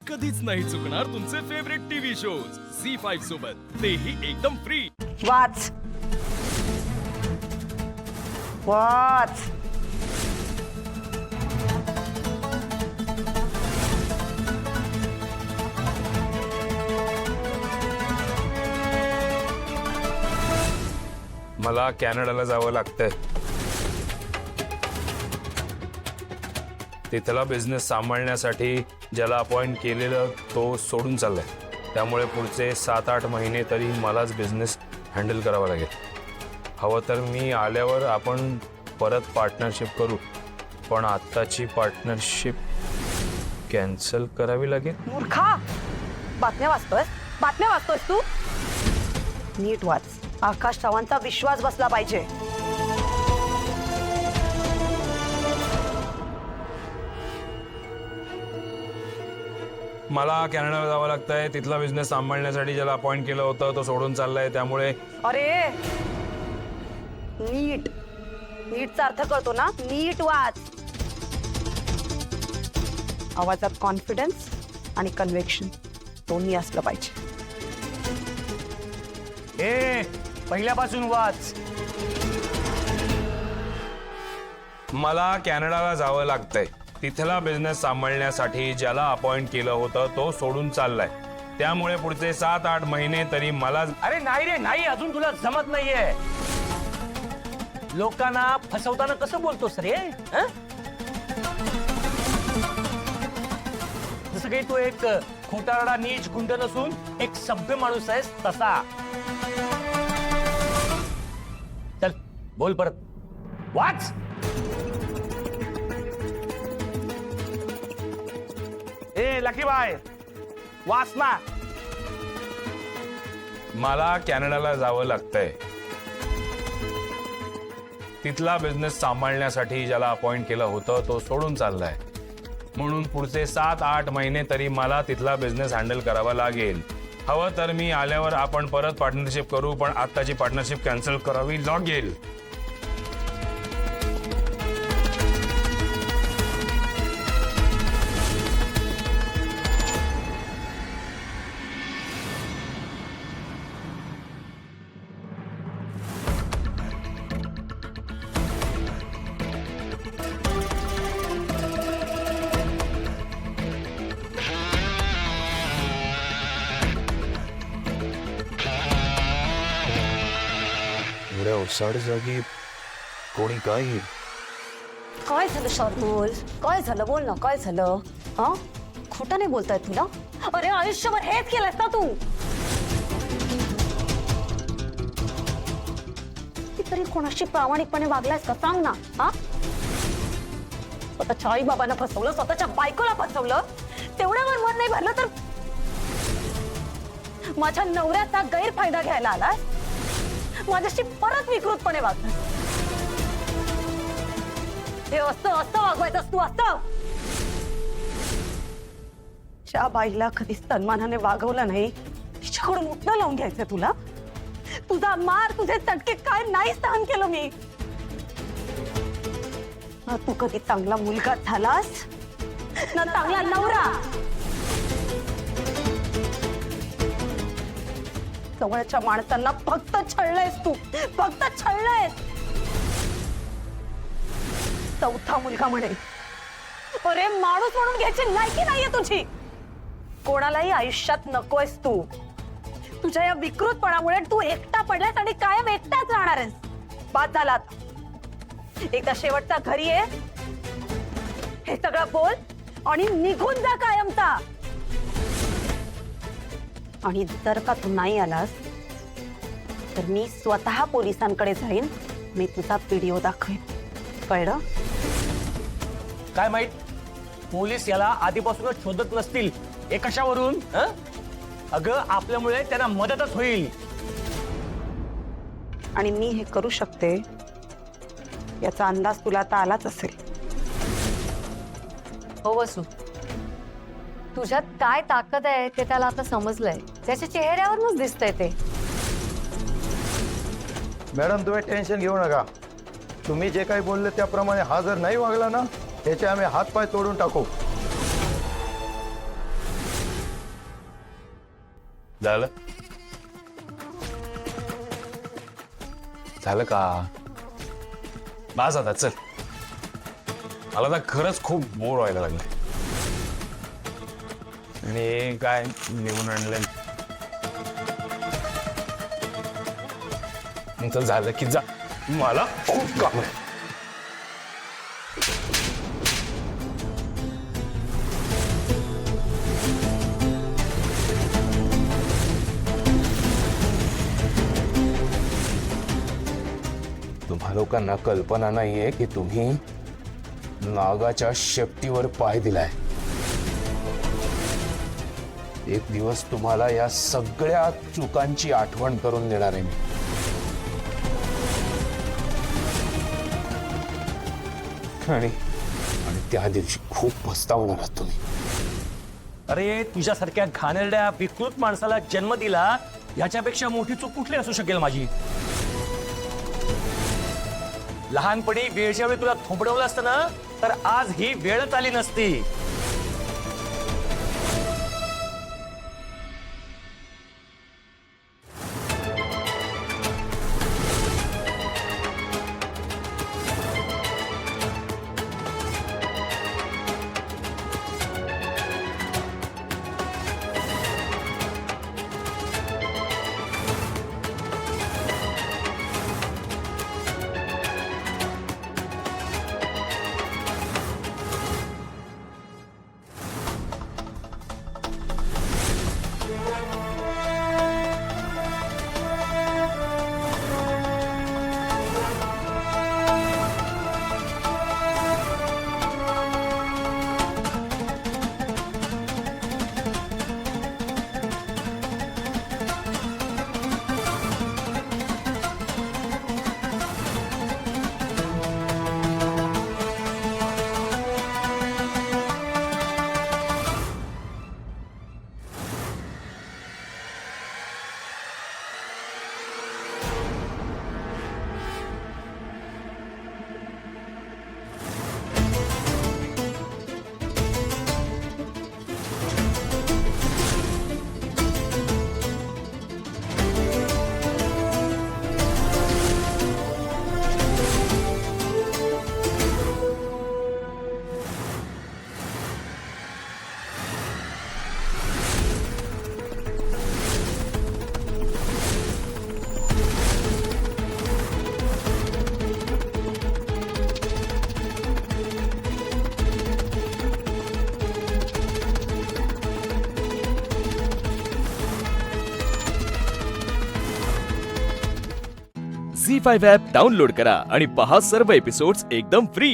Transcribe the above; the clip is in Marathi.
कधीच नाही चुकणार तुमचे फेवरेट टीव्ही शोज झी5 सोबत, तेही एकदम फ्री। वाच वाच मला कॅनडाला जावं लागतंय। तिथला बिझनेस सांभाळण्यासाठी ज्याला अपॉइंट केलेलं तो सोडून चाललाय, त्यामुळे पुढचे 7-8 महिने तरी मलाच बिझनेस हँडल करावा लागेल। हवं तर मी आल्यावर आपण परत पार्टनरशिप करू, पण आत्ताची पार्टनरशिप कॅन्सल करावी लागेल। मूर्खा, बातम्या वाचतोयस तू? नीट वाच। आकाश चव्हाणचा विश्वास बसला पाहिजे। मला कॅनडाला जावं लागतंय। तिथला बिझनेस सांभाळण्यासाठी ज्याला अपॉइंट केलं होतं तो सोडून चाललाय, त्यामुळे अरे नीटचा अर्थ कळतो ना? नीट वाच। आवाजात कॉन्फिडन्स आणि कन्व्हिक्शन दोन्ही असलं पाहिजे। पहिल्यापासून वाच। मला कॅनडाला जावं लागतंय। तिथला बिझनेस सांभाळण्यासाठी ज्याला अपॉइंट केलं होतं तो सोडून चाललाय, त्यामुळे पुढचे 7-8 महिने तरी मला। अरे नाही रे नाही, अजून तुला जमत नाहीये। लोकांना फसवताना कसं बोलतोस रे? जसं काही तू एक खोटारडा नीच गुंड नसून एक सभ्य माणूस आहेस तसा। चल बोल परत, वाच। लकी बाय वाच ना। मला कॅनडाला जावं लागतंय। तिथला बिझनेस सांभाळण्यासाठी ज्याला अपॉइंट केलं होतं तो सोडून चाललाय, म्हणून पुढचे 7-8 महिने तरी मला तिथला बिझनेस हँडल करावा लागेल। हवं तर मी आल्यावर आपण परत पार्टनरशिप करू, पण आत्ताची पार्टनरशिप कॅन्सल करावी लागेल। एवढ्या ओसाड जागी कोणी काय येईल? काय झालं शार्दूल? काय झालं? बोल ना, काय झालं? खोटं नाही बोलताय तुला? अरे आयुष्यभर हेच केलंस ना तू? तरी कोणाशी प्रामाणिकपणे वागलायस का? सांग ना। स्वतःच्या आई बाबांना फसवलं, स्वतःच्या बायकोला फसवलं, तेवढ्यावर मन नाही भरलं तर माझ्या नवऱ्याचा गैरफायदा घ्यायला आलास, माझ्याशी परत विकृतपणे वागला। हे असं वागवायचंस तू? असं ज्या बाईला कधी सन्मानाने वागवलं नाही तिच्याकडून उत्तर लावून घ्यायचं तुला? तुझा मार, तुझे चटके काय नाही सहन केलं मी? ना तू कधी चांगला मुलगा झालास ना चांगला नवरा। जवळच्या माणसांना फक्त छळलंयस तू, फक्त छळलंयस। चौथा मुलगा म्हणे, अरे माणूस म्हणून घ्यायची लायकी नाहीये तुझी। कोणालाही आयुष्यात नकोयस तू। तुझ्या या विकृतपणामुळे तू एकटा पडलास आणि कायम एकटाच राहणार आहेस। बाद झालात। एकदा शेवटचा घरी ये, हे सगळं बोल आणि निघून जा कायमचा। आणि जर का तू नाही आलास तर मी स्वतः पोलिसांकडे जाईन, मी तुझा व्हिडिओ दाखवेन, कळलं? काय माहित, पोलीस याला आधीपासूनच शोधत नसतील, हे कशावरून? अगं आपल्यामुळे त्यांना मदतच होईल। आणि मी हे करू शकते याचा अंदाज तुला आता आलाच असेल। हो वसू, तुझ्यात काय ताकद आहे ते त्याला आता समजलंय। त्याच्या चेहऱ्यावरूनच दिसतंय ते। मॅडम तुम्ही टेन्शन घेऊ नका। तुम्ही जे काही बोलले त्याप्रमाणे हा जर नाही वागला ना, त्याचे आम्ही हात पाय तोडून टाकू। झालं झालं का बास आता चल मला तर खरंच खूप बोर व्हायला लागलं आणि हे काय निघून आणलं तर झालं की जा मला खूप काम आहे तुम्हा लोकांना कल्पना नाहीये की तुम्ही नागाच्या शेपटीवर पाय दिलाय एक दिवस तुम्हाला या सगळ्या चुकांची आठवण करून देणार आहे मी आणि त्या दिवशी खूप पस्तावणार आहात तुम्ही अरे तुझ्यासारख्या घाणेरड्या विकृत माणसाला जन्म दिला याच्यापेक्षा मोठी चूक कुठली असू शकेल माझी लहानपणी वेळच्या वेळी तुला थोपडवलं असतं ना तर आज ही वेळच आली नसती झी5 ॲप डाउनलोड करा आणि पहा सर्व एपिसोड्स एकदम फ्री.